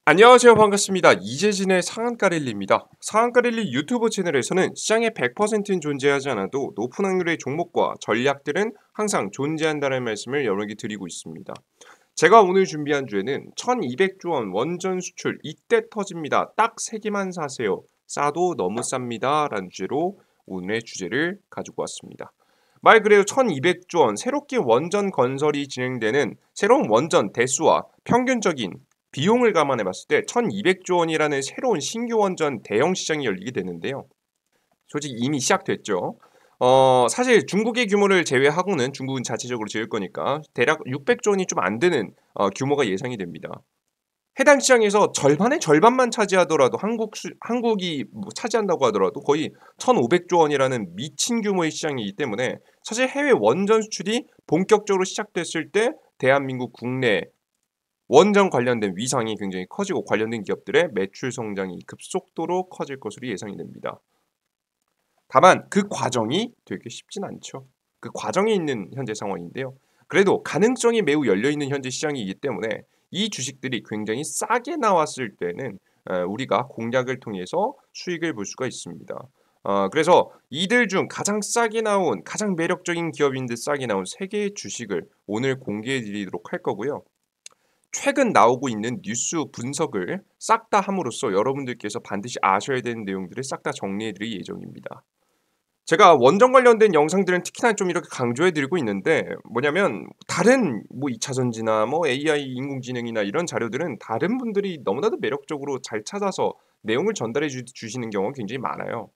안녕하세요. 반갑습니다. 이재진의 상한가릴리입니다. 상한가릴리 유튜브 채널에서는 시장에 100%는 존재하지 않아도 높은 확률의 종목과 전략들은 항상 존재한다는 말씀을 여러 개 드리고 있습니다. 제가 오늘 준비한 주에는 1200조 원 원전 수출 이때 터집니다. 딱 3개만 사세요. 싸도 너무 쌉니다. 라는 주제로 오늘의 주제를 가지고 왔습니다. 말 그대로 1200조 원 새롭게 원전 건설이 진행되는 새로운 원전 대수와 평균적인 비용을 감안해 봤을 때 1200조 원이라는 새로운 신규 원전 대형 시장이 열리게 되는데요. 솔직히 이미 시작됐죠. 사실 중국의 규모를 제외하고는 중국은 자체적으로 지을 거니까 대략 600조 원이 좀 안 되는 규모가 예상이 됩니다. 해당 시장에서 절반의 절반만 차지하더라도 한국이 뭐 차지한다고 하더라도 거의 1,500조 원이라는 미친 규모의 시장이기 때문에 사실 해외 원전 수출이 본격적으로 시작됐을 때 대한민국 국내 원전 관련된 위상이 굉장히 커지고 관련된 기업들의 매출 성장이 급속도로 커질 것으로 예상이 됩니다. 다만 그 과정이 되게 쉽진 않죠. 그 과정에 있는 현재 상황인데요. 그래도 가능성이 매우 열려있는 현재 시장이기 때문에 이 주식들이 굉장히 싸게 나왔을 때는 우리가 공략을 통해서 수익을 볼 수가 있습니다. 그래서 이들 중 가장 싸게 나온 가장 매력적인 기업인 듯 싸게 나온 3개의 주식을 오늘 공개해 드리도록 할 거고요. 최근 나오고 있는 뉴스 분석을 싹 다 함으로써 여러분들께서 반드시 아셔야 되는 내용들을 싹 다 정리해 드릴 예정입니다. 제가 원전 관련된 영상들은 특히나 좀 이렇게 강조해 드리고 있는데 뭐냐면 다른 뭐 2차 전지나 뭐 AI 인공지능이나 이런 자료들은 다른 분들이 너무나도 매력적으로 잘 찾아서 내용을 전달해 주시는 경우가 굉장히 많아요.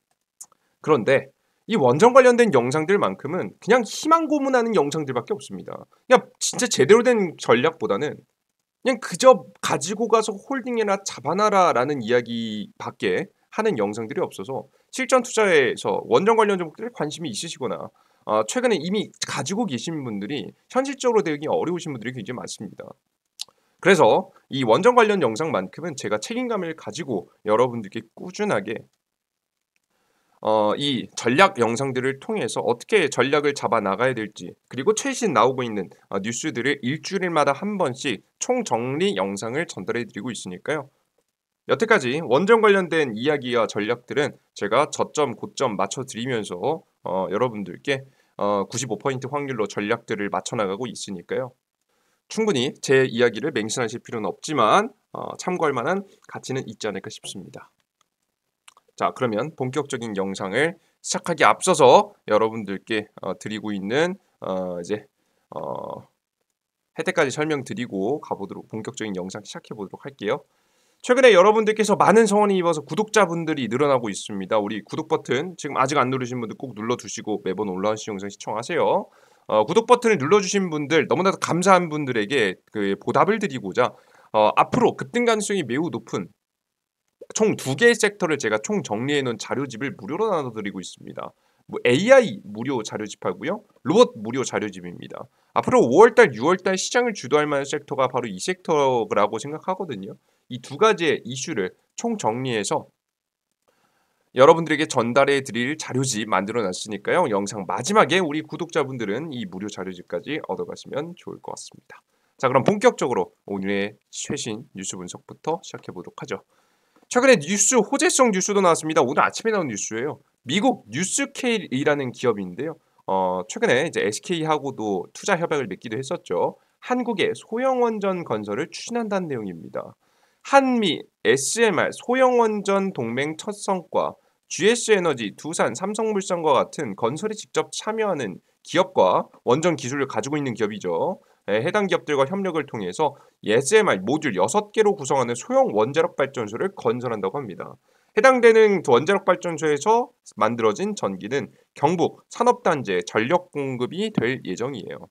그런데 이 원전 관련된 영상들만큼은 그냥 희망 고문하는 영상들밖에 없습니다. 그냥 진짜 제대로 된 전략보다는 그냥 그저 가지고 가서 홀딩해라 잡아놔라라는 이야기밖에 하는 영상들이 없어서 실전 투자에서 원전 관련 종목들에 관심이 있으시거나 최근에 이미 가지고 계신 분들이 현실적으로 대응이 어려우신 분들이 굉장히 많습니다. 그래서 이 원전 관련 영상만큼은 제가 책임감을 가지고 여러분들께 꾸준하게 이 전략 영상들을 통해서 어떻게 전략을 잡아 나가야 될지 그리고 최신 나오고 있는 뉴스들을 일주일마다 한 번씩 총정리 영상을 전달해 드리고 있으니까요. 여태까지 원전 관련된 이야기와 전략들은 제가 저점 고점 맞춰 드리면서 여러분들께 95% 확률로 전략들을 맞춰 나가고 있으니까요. 충분히 제 이야기를 맹신하실 필요는 없지만 참고할 만한 가치는 있지 않을까 싶습니다. 자, 그러면 본격적인 영상을 시작하기 앞서서 여러분들께 드리고 있는 이제 혜택까지 설명드리고 가보도록 본격적인 영상 시작해 보도록 할게요. 최근에 여러분들께서 많은 성원이 입어서 구독자분들이 늘어나고 있습니다. 우리 구독 버튼 지금 아직 안 누르신 분들 꼭 눌러두시고 매번 올라오신 영상 시청하세요. 구독 버튼을 눌러주신 분들 너무나도 감사한 분들에게 그 보답을 드리고자 앞으로 급등 가능성이 매우 높은 총 2개의 섹터를 제가 총 정리해 놓은 자료집을 무료로 나눠드리고 있습니다. 뭐 AI 무료 자료집하고요. 로봇 무료 자료집입니다. 앞으로 5월달, 6월달 시장을 주도할 만한 섹터가 바로 이 섹터라고 생각하거든요. 이 2가지의 이슈를 총 정리해서 여러분들에게 전달해 드릴 자료집 만들어 놨으니까요. 영상 마지막에 우리 구독자분들은 이 무료 자료집까지 얻어가시면 좋을 것 같습니다. 자, 그럼 본격적으로 오늘의 최신 뉴스 분석부터 시작해 보도록 하죠. 최근에 뉴스 호재성 뉴스도 나왔습니다. 오늘 아침에 나온 뉴스예요. 미국 뉴스케일이라는 기업인데요. 최근에 이제 SK하고도 투자 협약을 맺기도 했었죠. 한국의 소형 원전 건설을 추진한다는 내용입니다. 한미 SMR 소형 원전 동맹 첫 성과, GS에너지, 두산, 삼성물산과 같은 건설에 직접 참여하는 기업과 원전 기술을 가지고 있는 기업이죠. 해당 기업들과 협력을 통해서 SMR 모듈 6개로 구성하는 소형 원자력 발전소를 건설한다고 합니다. 해당되는 원자력 발전소에서 만들어진 전기는 경북 산업단지에 전력 공급이 될 예정이에요.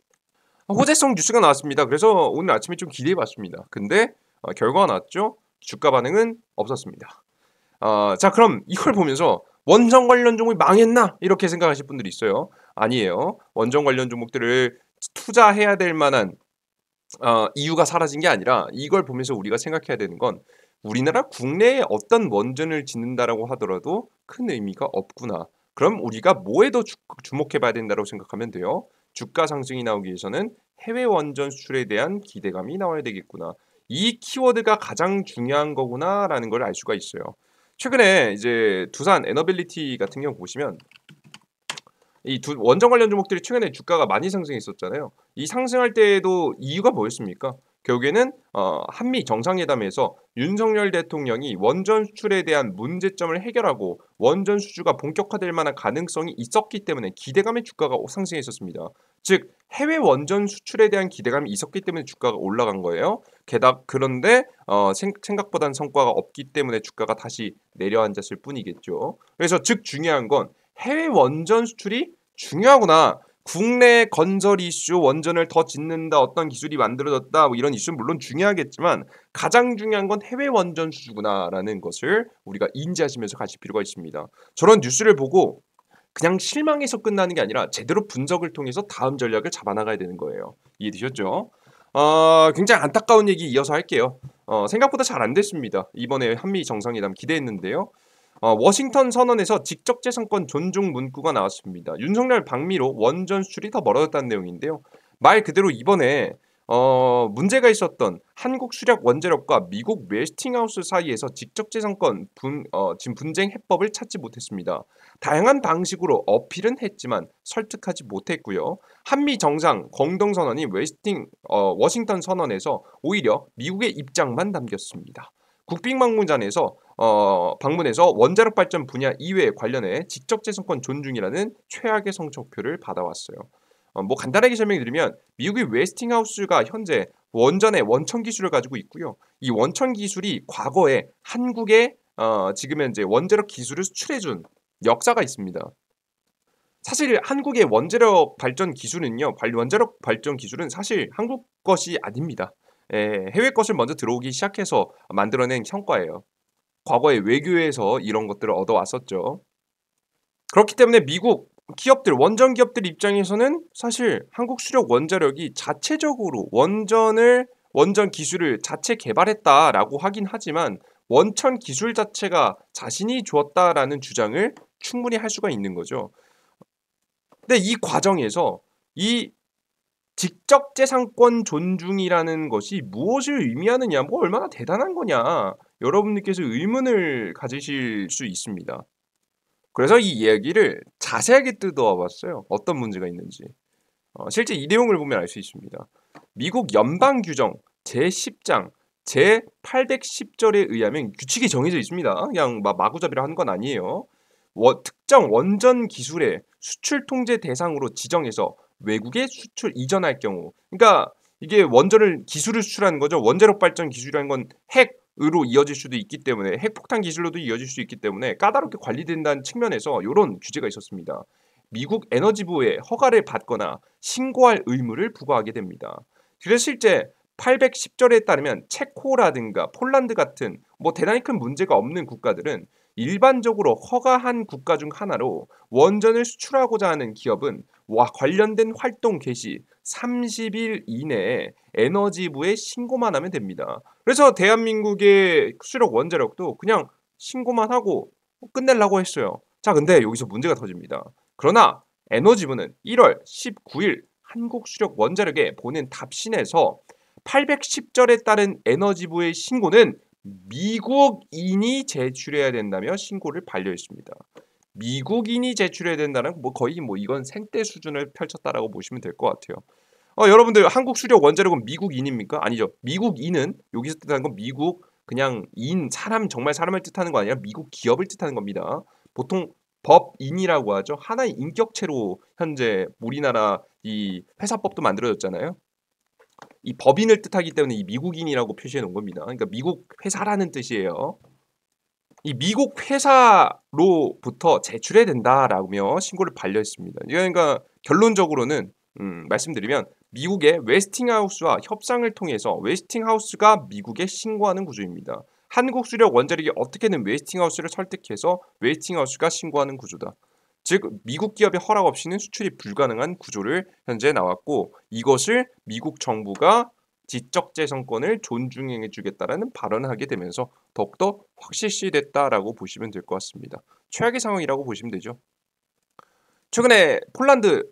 호재성 뉴스가 나왔습니다. 그래서 오늘 아침에 좀 기대해봤습니다. 근데 결과가 나왔죠. 주가 반응은 없었습니다. 자, 그럼 이걸 보면서 원전 관련 종목이 망했나? 이렇게 생각하실 분들이 있어요. 아니에요. 원전 관련 종목들을 투자해야 될 만한 이유가 사라진 게 아니라 이걸 보면서 우리가 생각해야 되는 건 우리나라 국내에 어떤 원전을 짓는다라고 하더라도 큰 의미가 없구나. 그럼 우리가 뭐에 더 주목해 봐야 된다고 생각하면 돼요. 주가 상승이 나오기 위해서는 해외 원전 수출에 대한 기대감이 나와야 되겠구나. 이 키워드가 가장 중요한 거구나라는 걸 알 수가 있어요. 최근에 이제 두산 에너빌리티 같은 경우 보시면 이 두 원전 관련 종목들이 최근에 주가가 많이 상승했었잖아요. 이 상승할 때에도 이유가 뭐였습니까? 결국에는 한미 정상회담에서 윤석열 대통령이 원전 수출에 대한 문제점을 해결하고 원전 수주가 본격화될 만한 가능성이 있었기 때문에 기대감에 주가가 상승했었습니다. 즉 해외 원전 수출에 대한 기대감이 있었기 때문에 주가가 올라간 거예요. 게다가 그런데 생각보다는 성과가 없기 때문에 주가가 다시 내려앉았을 뿐이겠죠. 그래서 즉 중요한 건 해외 원전 수출이 중요하구나. 국내 건설 이슈, 원전을 더 짓는다, 어떤 기술이 만들어졌다, 뭐 이런 이슈는 물론 중요하겠지만 가장 중요한 건 해외 원전 수주구나라는 것을 우리가 인지하시면서 가실 필요가 있습니다. 저런 뉴스를 보고 그냥 실망해서 끝나는 게 아니라 제대로 분석을 통해서 다음 전략을 잡아나가야 되는 거예요. 이해되셨죠? 굉장히 안타까운 얘기 이어서 할게요. 생각보다 잘 안 됐습니다. 이번에 한미 정상회담 기대했는데요. 워싱턴 선언에서 직접재산권 존중 문구가 나왔습니다. 윤석열 방미로 원전 수출이 더 멀어졌다는 내용인데요. 말 그대로 이번에 문제가 있었던 한국 수력 원자력과 미국 웨스팅하우스 사이에서 직접재산권 지금 분쟁 해법을 찾지 못했습니다. 다양한 방식으로 어필은 했지만 설득하지 못했고요. 한미 정상 공동선언이 워싱턴 선언에서 오히려 미국의 입장만 담겼습니다. 국빈방문에서 원자력 발전 분야 이외에 관련해 직접재산권 존중이라는 최악의 성적표를 받아왔어요. 뭐 간단하게 설명드리면 미국의 웨스팅하우스가 현재 원전의 원천 기술을 가지고 있고요. 이 원천 기술이 과거에 한국에 지금 현재 원자력 기술을 수출해준 역사가 있습니다. 사실 한국의 원자력 발전 기술은요, 원자력 발전 기술은 사실 한국 것이 아닙니다. 해외 것을 먼저 들어오기 시작해서 만들어낸 성과예요. 과거에 외교에서 이런 것들을 얻어왔었죠. 그렇기 때문에 미국 기업들, 원전 기업들 입장에서는 사실 한국 수력 원자력이 자체적으로 원전 기술을 자체 개발했다라고 하긴 하지만 원천 기술 자체가 자신이 주었다라는 주장을 충분히 할 수가 있는 거죠. 근데 이 과정에서 이 직접재산권 존중이라는 것이 무엇을 의미하느냐, 뭐 얼마나 대단한 거냐, 여러분들께서 의문을 가지실 수 있습니다. 그래서 이 이야기를 자세하게 뜯어와 봤어요. 어떤 문제가 있는지. 실제 이 내용을 보면 알 수 있습니다. 미국 연방 규정 제10장 제810절에 의하면 규칙이 정해져 있습니다. 그냥 마구잡이로 하는 건 아니에요. 특정 원전 기술의 수출 통제 대상으로 지정해서 외국에 수출 이전할 경우, 그러니까 이게 기술을 수출하는 거죠. 원자력 발전 기술이라는 건 핵으로 이어질 수도 있기 때문에 핵폭탄 기술로도 이어질 수 있기 때문에 까다롭게 관리된다는 측면에서 이런 규제가 있었습니다. 미국 에너지부의 허가를 받거나 신고할 의무를 부과하게 됩니다. 그래서 실제 810절에 따르면 체코라든가 폴란드 같은 뭐 대단히 큰 문제가 없는 국가들은 일반적으로 허가한 국가 중 하나로 원전을 수출하고자 하는 기업은 관련된 활동 개시 30일 이내에 에너지부에 신고만 하면 됩니다. 그래서 대한민국의 수력 원자력도 그냥 신고만 하고 끝내려고 했어요. 자, 근데 여기서 문제가 터집니다. 그러나 에너지부는 1월 19일 한국수력 원자력에 보낸 답신에서 810절에 따른 에너지부의 신고는 미국인이 제출해야 된다며 신고를 반려했습니다. 미국인이 제출해야 된다는 뭐 거의 뭐 이건 생떼 수준을 펼쳤다라고 보시면 될 것 같아요. 여러분들 한국 수력 원자력은 미국인입니까? 아니죠. 미국인은 여기서 뜻하는 건 미국 그냥 사람 정말 사람을 뜻하는 거 아니라 미국 기업을 뜻하는 겁니다. 보통 법인이라고 하죠. 하나의 인격체로 현재 우리나라 이 회사법도 만들어졌잖아요. 이 법인을 뜻하기 때문에 이 미국인이라고 표시해 놓은 겁니다. 그러니까 미국 회사라는 뜻이에요. 이 미국 회사로부터 제출해야 된다라며 신고를 반려했습니다. 그러니까 결론적으로는 말씀드리면 미국의 웨스팅하우스와 협상을 통해서 웨스팅하우스가 미국에 신고하는 구조입니다. 한국 수력 원자력이 어떻게든 웨스팅하우스를 설득해서 웨스팅하우스가 신고하는 구조다. 즉 미국 기업의 허락 없이는 수출이 불가능한 구조를 현재 나왔고 이것을 미국 정부가 지적재산권을 존중해주겠다라는 발언을 하게 되면서 더욱더 확실시됐다라고 보시면 될 것 같습니다. 최악의 상황이라고 보시면 되죠. 최근에 폴란드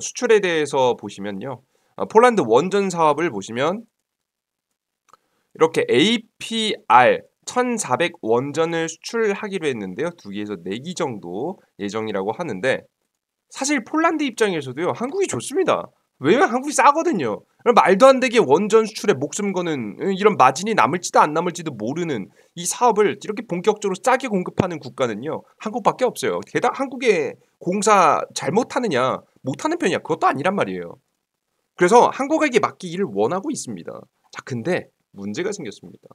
수출에 대해서 보시면요. 폴란드 원전 사업을 보시면 이렇게 APR 1400 원전을 수출하기로 했는데요. 2기에서 4기 정도 예정이라고 하는데 사실 폴란드 입장에서도요. 한국이 좋습니다. 왜냐면 한국이 싸거든요. 말도 안 되게 원전 수출에 목숨 거는 이런 마진이 남을지도 안 남을지도 모르는 이 사업을 이렇게 본격적으로 싸게 공급하는 국가는요. 한국밖에 없어요. 게다가 한국의 공사 잘못하느냐 못하는 편이야. 그것도 아니란 말이에요. 그래서 한국에게 맡기기를 원하고 있습니다. 자, 근데 문제가 생겼습니다.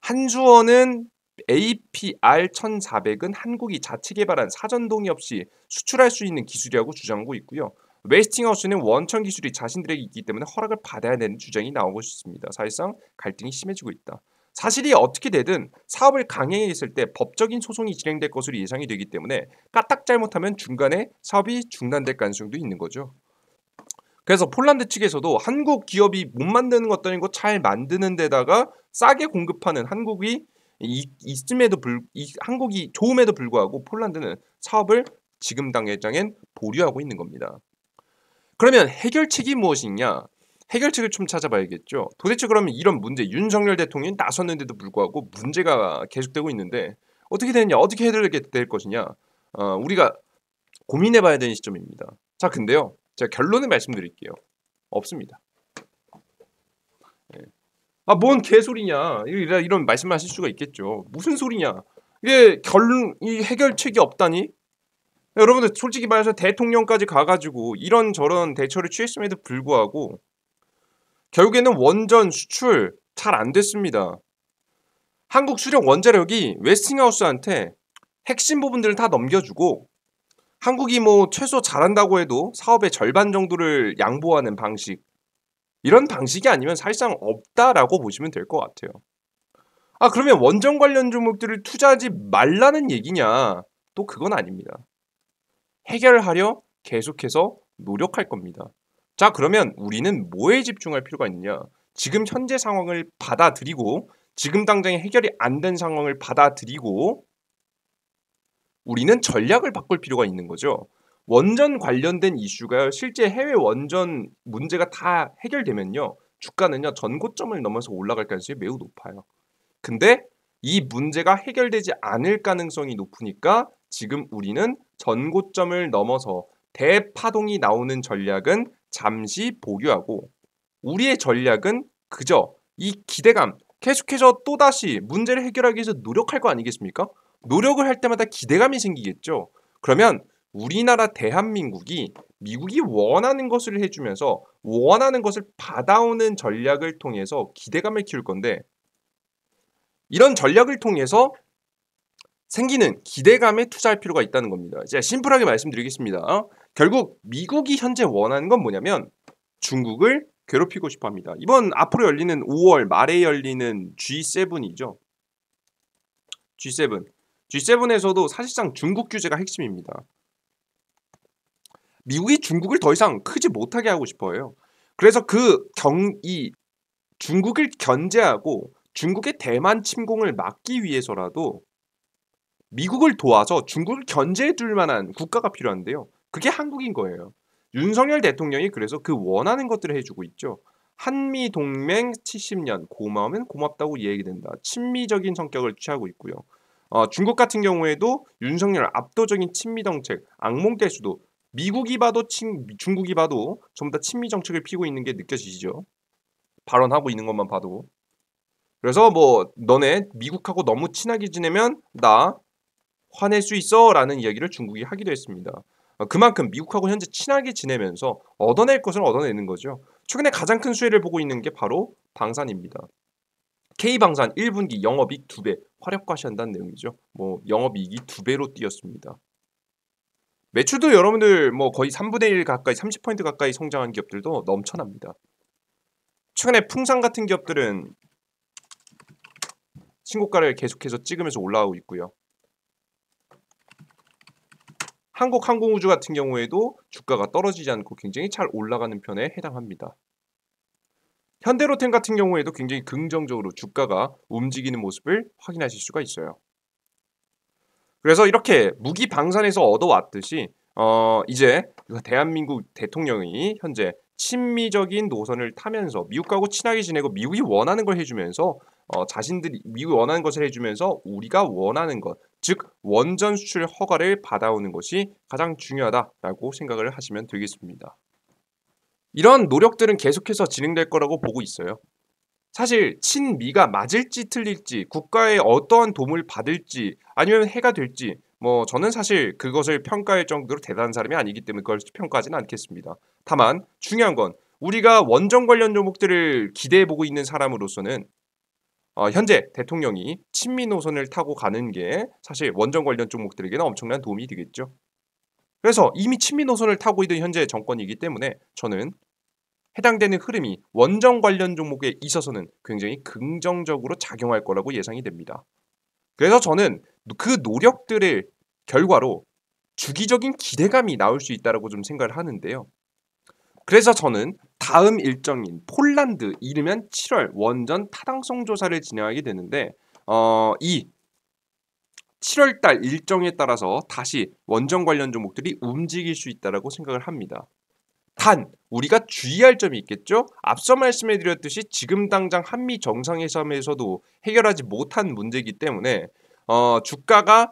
한수원은 APR 1400은 한국이 자체 개발한 사전 동의 없이 수출할 수 있는 기술이라고 주장하고 있고요. 웨스팅하우스는 원천 기술이 자신들에게 있기 때문에 허락을 받아야 되는 주장이 나오고 있습니다. 사실상 갈등이 심해지고 있다. 사실이 어떻게 되든 사업을 강행했을 때 법적인 소송이 진행될 것으로 예상이 되기 때문에 까딱 잘못하면 중간에 사업이 중단될 가능성도 있는 거죠. 그래서 폴란드 측에서도 한국 기업이 못 만드는 것도 아니고 잘 만드는 데다가 싸게 공급하는 한국이 한국이 좋음에도 불구하고 폴란드는 사업을 지금 당장엔 보류하고 있는 겁니다. 그러면 해결책이 무엇이냐? 해결책을 좀 찾아봐야겠죠. 도대체 그러면 이런 문제 윤석열 대통령이 나섰는데도 불구하고 문제가 계속되고 있는데 어떻게 되느냐? 어떻게 해결되게 될 것이냐? 우리가 고민해봐야 되는 시점입니다. 자, 근데요. 제가 결론을 말씀드릴게요. 없습니다. 네. 뭔 개소리냐. 이런 말씀하실 수가 있겠죠. 무슨 소리냐. 이 해결책이 없다니? 여러분들 솔직히 말해서 대통령까지 가가지고 이런저런 대처를 취했음에도 불구하고 결국에는 원전 수출 잘 안 됐습니다. 한국 수력 원자력이 웨스팅하우스한테 핵심 부분들을 다 넘겨주고 한국이 최소 잘한다고 해도 사업의 절반 정도를 양보하는 방식, 이런 방식이 아니면 사실상 없다라고 보시면 될 것 같아요. 그러면 원전 관련 종목들을 투자하지 말라는 얘기냐? 또 그건 아닙니다. 해결하려 계속해서 노력할 겁니다. 자, 그러면 우리는 뭐에 집중할 필요가 있느냐? 지금 현재 상황을 받아들이고 지금 당장에 해결이 안 된 상황을 받아들이고 우리는 전략을 바꿀 필요가 있는 거죠. 원전 관련된 이슈가 실제 해외 원전 문제가 다 해결되면요. 주가는요. 전고점을 넘어서 올라갈 가능성이 매우 높아요. 근데 이 문제가 해결되지 않을 가능성이 높으니까 지금 우리는 전고점을 넘어서 대파동이 나오는 전략은 잠시 보류하고 우리의 전략은 그저 이 기대감 계속해서 또다시 문제를 해결하기 위해서 노력할 거 아니겠습니까? 노력을 할 때마다 기대감이 생기겠죠. 그러면 우리나라 대한민국이 미국이 원하는 것을 해주면서 원하는 것을 받아오는 전략을 통해서 기대감을 키울 건데 이런 전략을 통해서 생기는 기대감에 투자할 필요가 있다는 겁니다. 제가 심플하게 말씀드리겠습니다. 결국 미국이 현재 원하는 건 뭐냐면 중국을 괴롭히고 싶어 합니다. 이번 앞으로 열리는 5월 말에 열리는 G7이죠. G7. G7에서도 사실상 중국 규제가 핵심입니다. 미국이 중국을 더 이상 크지 못하게 하고 싶어요. 그래서 이 중국을 견제하고 중국의 대만 침공을 막기 위해서라도 미국을 도와서 중국을 견제해 줄 만한 국가가 필요한데요. 그게 한국인 거예요. 윤석열 대통령이 그래서 그 원하는 것들을 해주고 있죠. 한미 동맹 70년 고마우면 고맙다고 얘기된다. 친미적인 성격을 취하고 있고요. 중국 같은 경우에도 윤석열 압도적인 친미 정책, 악몽 깰 수도 미국이 봐도 중국이 봐도 전부 다 친미 정책을 피고 있는 게 느껴지시죠? 발언하고 있는 것만 봐도. 그래서 너네 미국하고 너무 친하게 지내면 나 화낼 수 있어 라는 이야기를 중국이 하기도 했습니다. 그만큼 미국하고 현재 친하게 지내면서 얻어낼 것을 얻어내는 거죠. 최근에 가장 큰 수혜를 보고 있는 게 바로 방산입니다. K방산 1분기 영업이익 2배 화력과시한다는 내용이죠. 영업이익이 2배로 뛰었습니다. 매출도 여러분들 거의 3분의 1 가까이 30% 가까이 성장한 기업들도 넘쳐납니다. 최근에 풍산 같은 기업들은 신고가를 계속해서 찍으면서 올라가고 있고요. 한국항공우주 같은 경우에도 주가가 떨어지지 않고 굉장히 잘 올라가는 편에 해당합니다. 현대로템 같은 경우에도 굉장히 긍정적으로 주가가 움직이는 모습을 확인하실 수가 있어요. 그래서 이렇게 무기 방산에서 얻어왔듯이 이제 대한민국 대통령이 현재 친미적인 노선을 타면서 미국하고 친하게 지내고 미국이 원하는 걸 해주면서 미국이 원하는 것을 해주면서 우리가 원하는 것, 즉 원전 수출 허가를 받아오는 것이 가장 중요하다라고 생각을 하시면 되겠습니다. 이런 노력들은 계속해서 진행될 거라고 보고 있어요. 사실 친미가 맞을지 틀릴지 국가에 어떠한 도움을 받을지 아니면 해가 될지 저는 사실 그것을 평가할 정도로 대단한 사람이 아니기 때문에 그걸 평가하지는 않겠습니다. 다만 중요한 건 우리가 원전 관련 종목들을 기대해 보고 있는 사람으로서는 현재 대통령이 친미 노선을 타고 가는 게 사실 원전 관련 종목들에게는 엄청난 도움이 되겠죠. 그래서 이미 친미 노선을 타고 있는 현재 정권이기 때문에 저는 해당되는 흐름이 원전 관련 종목에 있어서는 굉장히 긍정적으로 작용할 거라고 예상이 됩니다. 그래서 저는 그 노력들의 결과로 주기적인 기대감이 나올 수 있다고 좀 생각을 하는데요. 그래서 저는 다음 일정인 폴란드 이르면 7월 원전 타당성 조사를 진행하게 되는데 이 7월 달 일정에 따라서 다시 원전 관련 종목들이 움직일 수 있다고 생각을 합니다. 단 우리가 주의할 점이 있겠죠. 앞서 말씀해드렸듯이 지금 당장 한미 정상회담에서도 해결하지 못한 문제이기 때문에 주가가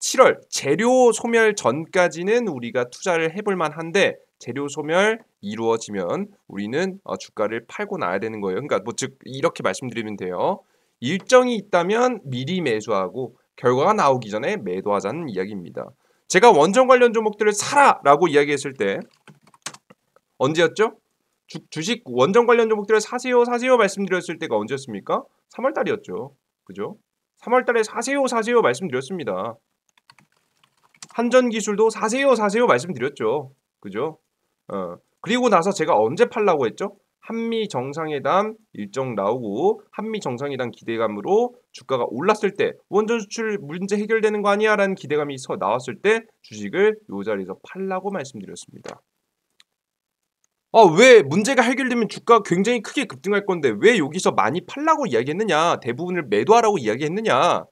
7월 재료 소멸 전까지는 우리가 투자를 해볼 만한데 재료 소멸 이루어지면 우리는 주가를 팔고 나야 되는 거예요. 그러니까 즉 이렇게 말씀드리면 돼요. 일정이 있다면 미리 매수하고 결과가 나오기 전에 매도하자는 이야기입니다. 제가 원전 관련 종목들을 사라라고 이야기했을 때 언제였죠? 주식 원전 관련 종목들을 사세요 말씀드렸을 때가 언제였습니까? 3월 달이었죠. 그죠? 3월 달에 사세요 말씀드렸습니다. 한전기술도 사세요 말씀드렸죠. 그죠? 그리고 나서 제가 언제 팔라고 했죠? 한미 정상회담 일정 나오고 한미 정상회담 기대감으로 주가가 올랐을 때 원전 수출 문제 해결되는 거 아니야? 라는 기대감이 나왔을 때 주식을 이 자리에서 팔라고 말씀드렸습니다. 왜 문제가 해결되면 주가가 굉장히 크게 급등할 건데 왜 여기서 많이 팔라고 이야기했느냐? 대부분을 매도하라고 이야기했느냐?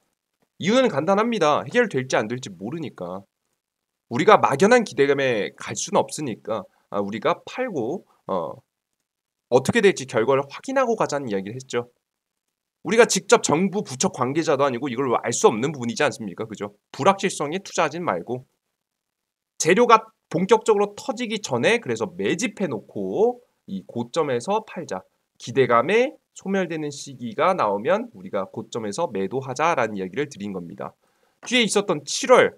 이유는 간단합니다. 해결될지 안 될지 모르니까. 우리가 막연한 기대감에 갈 수는 없으니까 우리가 팔고 어떻게 될지 결과를 확인하고 가자는 이야기를 했죠. 우리가 직접 정부 부처 관계자도 아니고 이걸 알 수 없는 부분이지 않습니까? 그죠? 불확실성에 투자하진 말고 재료가 본격적으로 터지기 전에 그래서 매집해 놓고 이 고점에서 팔자. 기대감에 소멸되는 시기가 나오면 우리가 고점에서 매도하자라는 이야기를 드린 겁니다. 뒤에 있었던 7월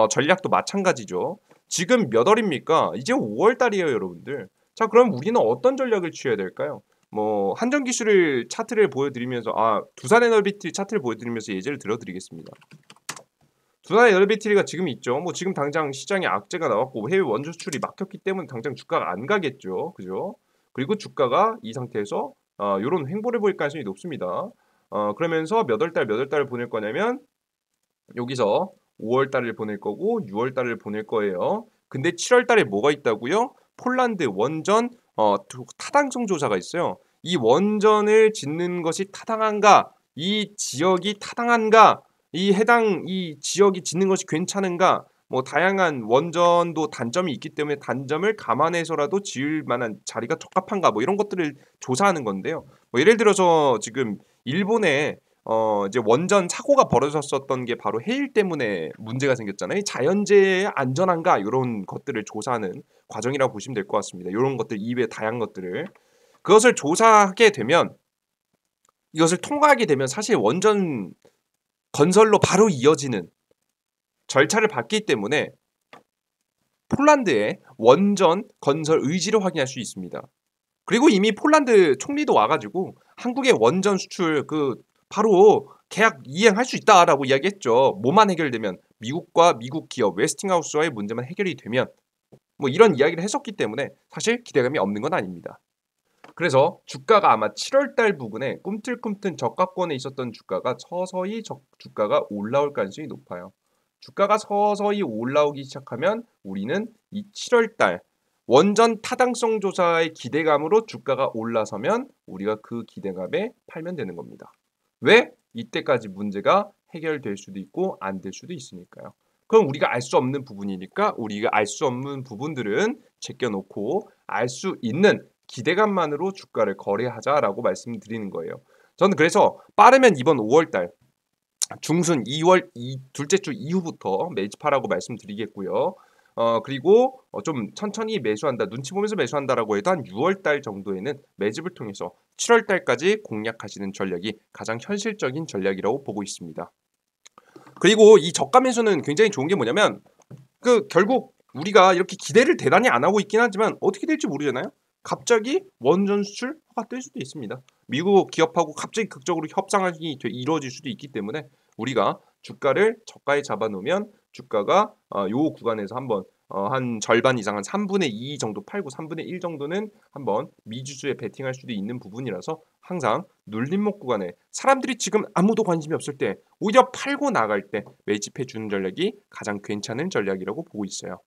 전략도 마찬가지죠. 지금 몇 월입니까? 이제 5월 달이에요, 여러분들. 자, 그럼 우리는 어떤 전략을 취해야 될까요? 한전기술을 차트를 보여드리면서 두산에너비티 차트를 보여드리면서 예제를 들어드리겠습니다. 두산에너비티가 지금 있죠. 지금 당장 시장에 악재가 나왔고 해외 원전 수출이 막혔기 때문에 당장 주가가 안 가겠죠. 그죠? 그리고 주가가 이 상태에서 이런 횡보를 보일 가능성이 높습니다. 그러면서 몇 월 달을 보낼 거냐면 여기서 5월 달을 보낼 거고 6월 달을 보낼 거예요. 근데 7월 달에 뭐가 있다고요? 폴란드 원전 타당성 조사가 있어요. 이 원전을 짓는 것이 타당한가? 이 지역이 타당한가? 이 지역이 짓는 것이 괜찮은가? 다양한 원전도 단점이 있기 때문에 단점을 감안해서라도 지을 만한 자리가 적합한가? 이런 것들을 조사하는 건데요. 예를 들어서 지금 일본에 이제 원전 사고가 벌어졌었던 게 바로 해일 때문에 문제가 생겼잖아요. 자연재해의 안전한가 이런 것들을 조사하는 과정이라고 보시면 될 것 같습니다. 이런 것들 이외에 다양한 것들을 그것을 조사하게 되면 이것을 통과하게 되면 사실 원전 건설로 바로 이어지는 절차를 밟기 때문에 폴란드의 원전 건설 의지를 확인할 수 있습니다. 그리고 이미 폴란드 총리도 와가지고 한국의 원전 수출 바로 계약 이행할 수 있다라고 이야기했죠. 뭐만 해결되면 미국과 미국 기업 웨스팅하우스와의 문제만 해결이 되면 이런 이야기를 했었기 때문에 사실 기대감이 없는 건 아닙니다. 그래서 주가가 아마 7월 달 부근에 꿈틀꿈틀 저가권에 있었던 주가가 서서히 주가가 올라올 가능성이 높아요. 주가가 서서히 올라오기 시작하면 우리는 이 7월 달 원전 타당성 조사의 기대감으로 주가가 올라서면 우리가 그 기대감에 팔면 되는 겁니다. 왜? 이때까지 문제가 해결될 수도 있고 안 될 수도 있으니까요. 그럼 우리가 알 수 없는 부분이니까 우리가 알 수 없는 부분들은 제껴놓고 알 수 있는 기대감만으로 주가를 거래하자라고 말씀드리는 거예요. 저는 그래서 빠르면 이번 5월 달 중순 2월 둘째 주 이후부터 매집하라고 말씀드리겠고요. 그리고 좀 천천히 매수한다, 눈치 보면서 매수한다라고 해도 한 6월 달 정도에는 매집을 통해서 7월 달까지 공략하시는 전략이 가장 현실적인 전략이라고 보고 있습니다. 그리고 이 저가 매수는 굉장히 좋은 게 뭐냐면 결국 우리가 이렇게 기대를 대단히 안 하고 있긴 하지만 어떻게 될지 모르잖아요. 갑자기 원전 수출가 뜰 수도 있습니다. 미국 기업하고 갑자기 극적으로 협상이 이루어질 수도 있기 때문에 우리가 주가를 저가에 잡아놓으면 주가가 요 구간에서 한번 한 절반 이상 한 3분의 2 정도 팔고 3분의 1 정도는 한번 미지수에 베팅할 수도 있는 부분이라서 항상 눌림목 구간에 사람들이 지금 아무도 관심이 없을 때 오히려 팔고 나갈 때 매집해 주는 전략이 가장 괜찮은 전략이라고 보고 있어요.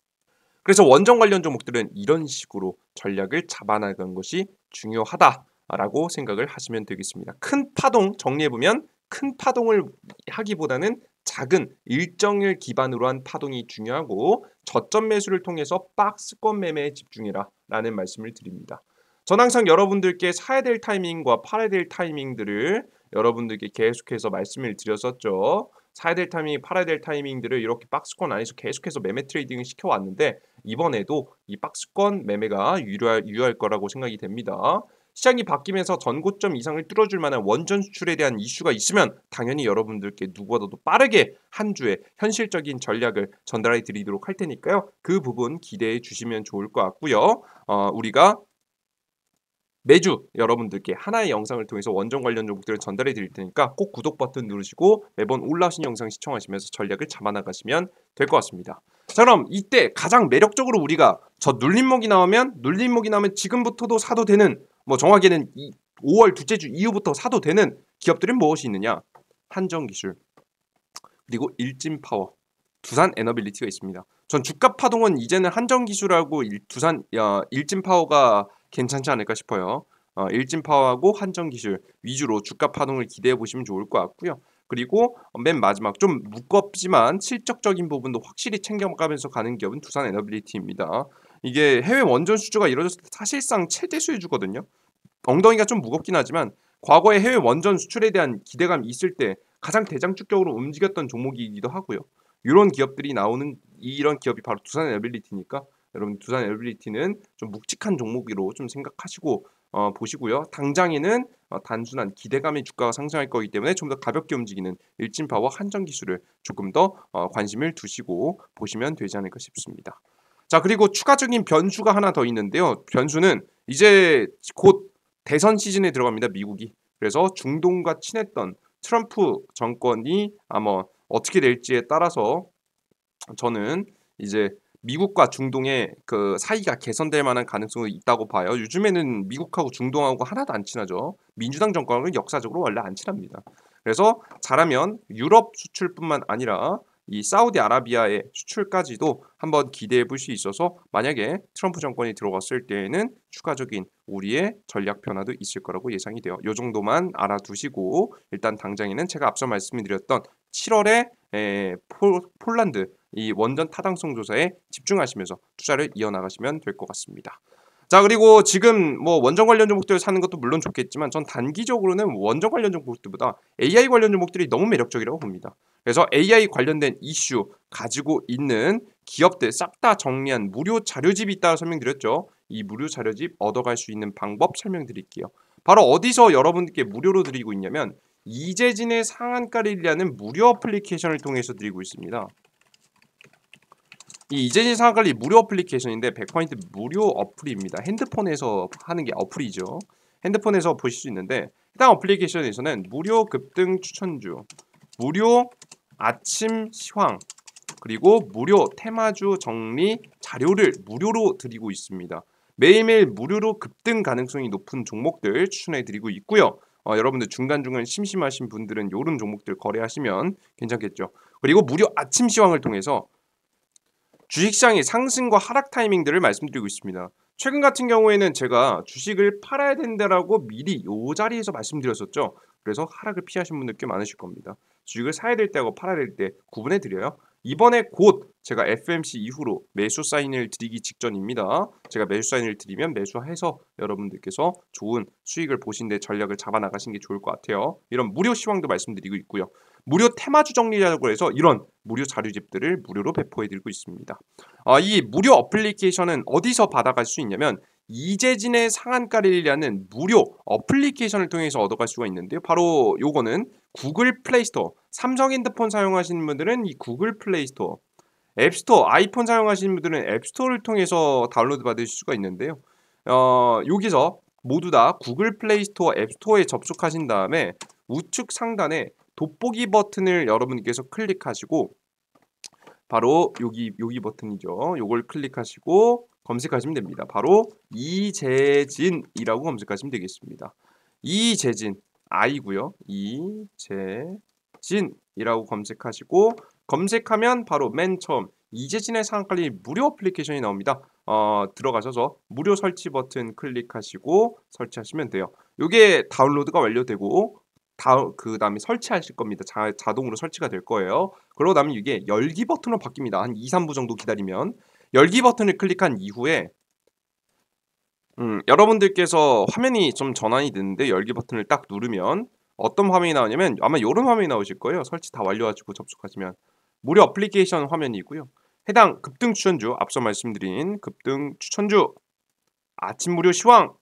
그래서 원전 관련 종목들은 이런 식으로 전략을 잡아나가는 것이 중요하다라고 생각을 하시면 되겠습니다. 큰 파동 정리해보면 큰 파동을 하기보다는 작은 일정을 기반으로 한 파동이 중요하고 저점 매수를 통해서 박스권 매매에 집중해라 라는 말씀을 드립니다. 전 항상 여러분들께 사야 될 타이밍과 팔아야 될 타이밍들을 여러분들께 계속해서 말씀을 드렸었죠. 사야 될 타이밍, 팔아야 될 타이밍들을 이렇게 박스권 안에서 계속해서 매매 트레이딩을 시켜왔는데 이번에도 이 박스권 매매가 유효할 거라고 생각이 됩니다. 시장이 바뀌면서 전고점 이상을 뚫어줄 만한 원전 수출에 대한 이슈가 있으면 당연히 여러분들께 누구보다도 빠르게 한 주에 현실적인 전략을 전달해 드리도록 할 테니까요. 그 부분 기대해 주시면 좋을 것 같고요. 우리가 매주 여러분들께 하나의 영상을 통해서 원전 관련 종목들을 전달해 드릴 테니까 꼭 구독 버튼 누르시고 매번 올라오신 영상 시청하시면서 전략을 잡아나가시면 될 것 같습니다. 자, 그럼 이때 가장 매력적으로 우리가 저 눌림목이 나오면 지금부터도 사도 되는, 정확히는 5월 둘째 주 이후부터 사도 되는 기업들은 무엇이 있느냐? 한정기술, 그리고 일진파워, 두산 에너빌리티가 있습니다. 전 주가 파동은 이제는 한정기술하고 일진파워가 괜찮지 않을까 싶어요. 일진파워하고 한정기술 위주로 주가 파동을 기대해 보시면 좋을 것 같고요. 그리고 맨 마지막 좀 무겁지만 실적적인 부분도 확실히 챙겨가면서 가는 기업은 두산 에너빌리티입니다. 이게 해외 원전 수주가 이루어졌을 때 사실상 최대 수혜주거든요. 엉덩이가 좀 무겁긴 하지만 과거에 해외 원전 수출에 대한 기대감이 있을 때 가장 대장주격으로 움직였던 종목이기도 하고요. 이런 기업들이 나오는 이런 기업이 바로 두산 에너빌리티니까 여러분 두산 에너빌리티는 좀 묵직한 종목으로 좀 생각하시고 보시고요. 당장에는 단순한 기대감의 주가가 상승할 거기 때문에 좀 더 가볍게 움직이는 일진파워 한정기술을 조금 더 관심을 두시고 보시면 되지 않을까 싶습니다. 자, 그리고 추가적인 변수가 하나 더 있는데요. 변수는 이제 곧 대선 시즌에 들어갑니다. 미국이. 그래서 중동과 친했던 트럼프 정권이 아마 어떻게 될지에 따라서 저는 이제 미국과 중동의 그 사이가 개선될 만한 가능성이 있다고 봐요. 요즘에는 미국하고 중동하고 하나도 안 친하죠. 민주당 정권은 역사적으로 원래 안 친합니다. 그래서 잘하면 유럽 수출뿐만 아니라 이 사우디아라비아의 수출까지도 한번 기대해 볼 수 있어서 만약에 트럼프 정권이 들어갔을 때에는 추가적인 우리의 전략 변화도 있을 거라고 예상이 돼요. 요 정도만 알아두시고 일단 당장에는 제가 앞서 말씀드렸던 7월에 폴란드 이 원전 타당성 조사에 집중하시면서 투자를 이어나가시면 될 것 같습니다. 자, 그리고 지금 원전 관련 종목들 사는 것도 물론 좋겠지만 전 단기적으로는 원전 관련 종목들보다 AI 관련 종목들이 너무 매력적이라고 봅니다. 그래서 AI 관련된 이슈 가지고 있는 기업들 싹 다 정리한 무료 자료집이 있다고 설명드렸죠. 이 무료 자료집 얻어갈 수 있는 방법 설명드릴게요. 바로 어디서 여러분들께 무료로 드리고 있냐면 이재진의 상한가리라는 무료 어플리케이션을 통해서 드리고 있습니다. 이 이재진 상한가리 무료 어플리케이션인데 100% 무료 어플입니다. 핸드폰에서 하는 게 어플이죠. 핸드폰에서 보실 수 있는데 해당 어플리케이션에서는 무료 급등 추천주, 무료 아침 시황, 그리고 무료 테마주 정리 자료를 무료로 드리고 있습니다. 매일매일 무료로 급등 가능성이 높은 종목들 추천해 드리고 있고요. 여러분들 중간중간 심심하신 분들은 이런 종목들 거래하시면 괜찮겠죠. 그리고 무료 아침 시황을 통해서 주식시장의 상승과 하락 타이밍들을 말씀드리고 있습니다. 최근 같은 경우에는 제가 주식을 팔아야 된다라고 미리 이 자리에서 말씀드렸었죠. 그래서 하락을 피하신 분들 꽤 많으실 겁니다. 주식을 사야 될 때하고 팔아야 될 때 구분해 드려요. 이번에 곧 제가 FMC 이후로 매수 사인을 드리기 직전입니다. 제가 매수 사인을 드리면 매수해서 여러분들께서 좋은 수익을 보신데 전략을 잡아 나가신 게 좋을 것 같아요. 이런 무료 시황도 말씀드리고 있고요. 무료 테마주 정리라고 해서 이런 무료 자료집들을 무료로 배포해드리고 있습니다. 이 무료 어플리케이션은 어디서 받아갈 수 있냐면 이재진의 상한가릴이라는 무료 어플리케이션을 통해서 얻어갈 수가 있는데요. 바로 요거는 구글 플레이스토어, 삼성 핸드폰 사용하시는 분들은 이 구글 플레이스토어, 앱스토어, 아이폰 사용하시는 분들은 앱스토어를 통해서 다운로드 받으실 수가 있는데요. 여기서 모두 다 구글 플레이스토어, 앱스토어에 접속하신 다음에 우측 상단에 돋보기 버튼을 여러분께서 클릭하시고 바로 여기 버튼이죠. 요걸 클릭하시고 검색하시면 됩니다. 바로 이재진이라고 검색하시면 되겠습니다. 이재진 I고요. 이재진이라고 검색하시고 검색하면 바로 맨 처음 이재진의 상한가리 무료 어플리케이션이 나옵니다. 들어가셔서 무료 설치 버튼 클릭하시고 설치하시면 돼요. 이게 다운로드가 완료되고 그 다음에 설치하실 겁니다. 자동으로 설치가 될 거예요. 그러고 나면 이게 열기 버튼으로 바뀝니다. 한 2, 3부 정도 기다리면 열기 버튼을 클릭한 이후에 여러분들께서 화면이 좀 전환이 되는데 열기 버튼을 딱 누르면 어떤 화면이 나오냐면 아마 이런 화면이 나오실 거예요. 설치 다 완료하시고 접속하시면 무료 어플리케이션 화면이고요. 해당 급등 추천주, 앞서 말씀드린 급등 추천주, 아침 무료 시황,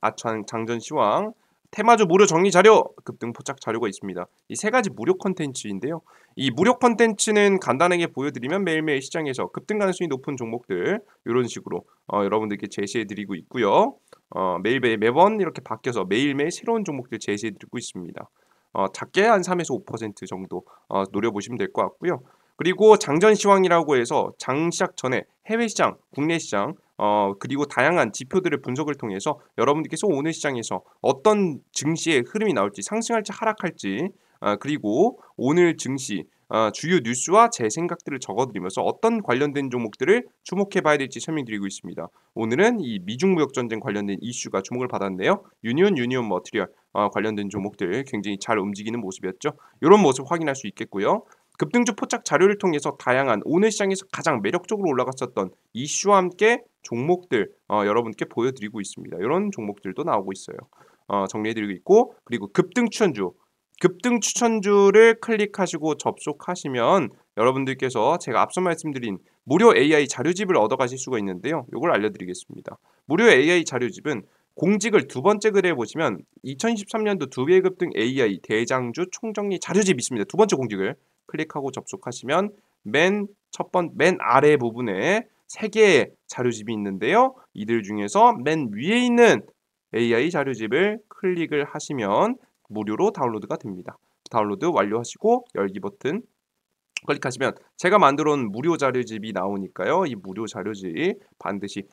장전 시황, 테마주 무료 정리 자료, 급등 포착 자료가 있습니다. 이 세 가지 무료 컨텐츠인데요. 이 무료 컨텐츠는 간단하게 보여드리면 매일매일 시장에서 급등 가능성이 높은 종목들 이런 식으로 여러분들께 제시해드리고 있고요. 매번 이렇게 바뀌어서 매일매일 새로운 종목들 제시해드리고 있습니다. 작게 한 3에서 5% 정도 노려보시면 될 것 같고요. 그리고 장전 시황이라고 해서 장 시작 전에 해외 시장, 국내 시장, 그리고 다양한 지표들의 분석을 통해서 여러분들께서 오늘 시장에서 어떤 증시의 흐름이 나올지 상승할지 하락할지 그리고 오늘 증시 주요 뉴스와 제 생각들을 적어드리면서 어떤 관련된 종목들을 주목해봐야 될지 설명드리고 있습니다. 오늘은 이 미중 무역 전쟁 관련된 이슈가 주목을 받았는데요. 유니온 머티리얼 관련된 종목들 굉장히 잘 움직이는 모습이었죠. 이런 모습 확인할 수 있겠고요. 급등주 포착 자료를 통해서 다양한 오늘 시장에서 가장 매력적으로 올라갔었던 이슈와 함께 종목들 여러분께 보여드리고 있습니다. 이런 종목들도 나오고 있어요. 정리해드리고 있고 그리고 급등 추천주를 클릭하시고 접속하시면 여러분들께서 제가 앞서 말씀드린 무료 AI 자료집을 얻어가실 수가 있는데요. 이걸 알려드리겠습니다. 무료 AI 자료집은 공직을 두 번째 글에 보시면 2023년도 2배 급등 AI 대장주 총정리 자료집이 있습니다. 두 번째 공직을 클릭하고 접속하시면 맨 아래 부분에 3개의 자료집이 있는데요. 이들 중에서 맨 위에 있는 AI 자료집을 클릭을 하시면 무료로 다운로드가 됩니다. 다운로드 완료하시고 열기 버튼 클릭하시면 제가 만들어 온 무료 자료집이 나오니까요. 이 무료 자료집 반드시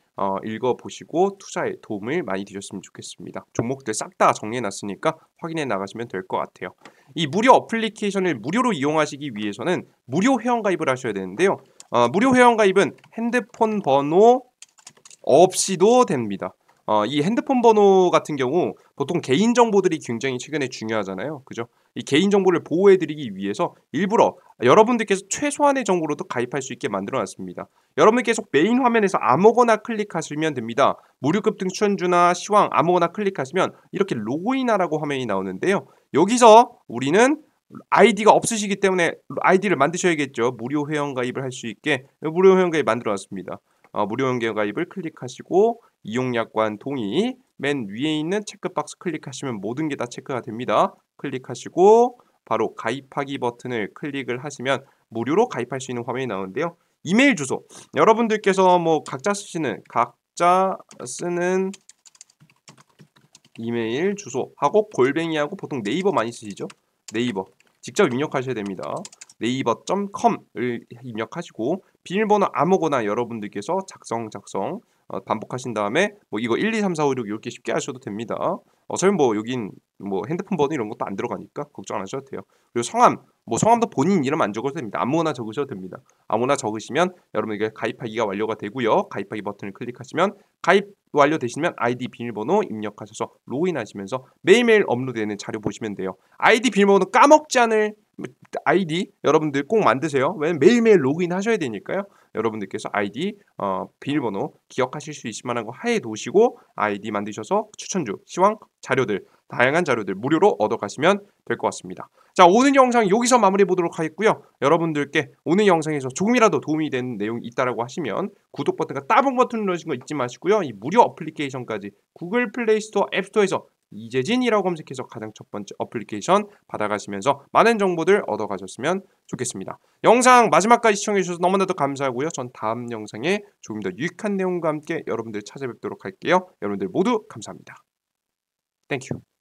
읽어보시고 투자에 도움을 많이 드렸으면 좋겠습니다. 종목들 싹 다 정리해놨으니까 확인해 나가시면 될 것 같아요. 이 무료 어플리케이션을 무료로 이용하시기 위해서는 무료 회원가입을 하셔야 되는데요. 무료 회원가입은 핸드폰 번호 없이도 됩니다. 이 핸드폰 번호 같은 경우 보통 개인 정보들이 굉장히 최근에 중요하잖아요. 그죠? 이 개인 정보를 보호해드리기 위해서 일부러 여러분들께서 최소한의 정보로도 가입할 수 있게 만들어놨습니다. 여러분께서 메인 화면에서 아무거나 클릭하시면 됩니다. 무료 급등 추천주나 시황 아무거나 클릭하시면 이렇게 로그인하라고 화면이 나오는데요. 여기서 우리는 아이디가 없으시기 때문에 아이디를 만드셔야겠죠. 무료 회원 가입을 할 수 있게 무료 회원 가입 만들어놨습니다. 무료 회원 가입을 클릭하시고 이용약관 동의 맨 위에 있는 체크박스 클릭하시면 모든 게 다 체크가 됩니다. 클릭하시고 바로 가입하기 버튼을 클릭을 하시면 무료로 가입할 수 있는 화면이 나오는데요. 이메일 주소 여러분들께서 뭐 각자 쓰는 이메일 주소하고 골뱅이하고 보통 네이버 많이 쓰시죠? 네이버 직접 입력하셔야 됩니다. 네이버.com을 입력하시고 비밀번호 아무거나 여러분들께서 작성 반복하신 다음에 뭐 이거 1, 2, 3, 4, 5, 6 이렇게 쉽게 하셔도 됩니다. 어차피 뭐 여긴 뭐 핸드폰 번호 이런 것도 안 들어가니까 걱정 안 하셔도 돼요. 그리고 성함도 본인 이름 안 적어도 됩니다. 아무거나 적으셔도 됩니다. 아무나 적으시면 여러분에게 가입하기가 완료가 되고요. 가입하기 버튼을 클릭하시면 가입 완료되시면 아이디 비밀번호 입력하셔서 로그인하시면서 매일매일 업로드되는 자료 보시면 돼요. 아이디 비밀번호 까먹지 않을 아이디 여러분들 꼭 만드세요. 왜냐면 매일매일 로그인 하셔야 되니까요. 여러분들께서 아이디 비밀번호 기억하실 수 있을 만한 거 해 놓으시고 아이디 만드셔서 추천주, 시황 자료들, 다양한 자료들 무료로 얻어 가시면 될 것 같습니다. 자, 오늘 영상 여기서 마무리해 보도록 하겠고요. 여러분들께 오늘 영상에서 조금이라도 도움이 되는 내용이 있다라고 하시면 구독 버튼과 따봉 버튼 누르시는 거 잊지 마시고요. 이 무료 어플리케이션까지 구글 플레이 스토어, 앱 스토어에서 이재진이라고 검색해서 가장 첫 번째 어플리케이션 받아가시면서 많은 정보들 얻어가셨으면 좋겠습니다. 영상 마지막까지 시청해주셔서 너무나도 감사하고요. 전 다음 영상에 조금 더 유익한 내용과 함께 여러분들 찾아뵙도록 할게요. 여러분들 모두 감사합니다. 땡큐.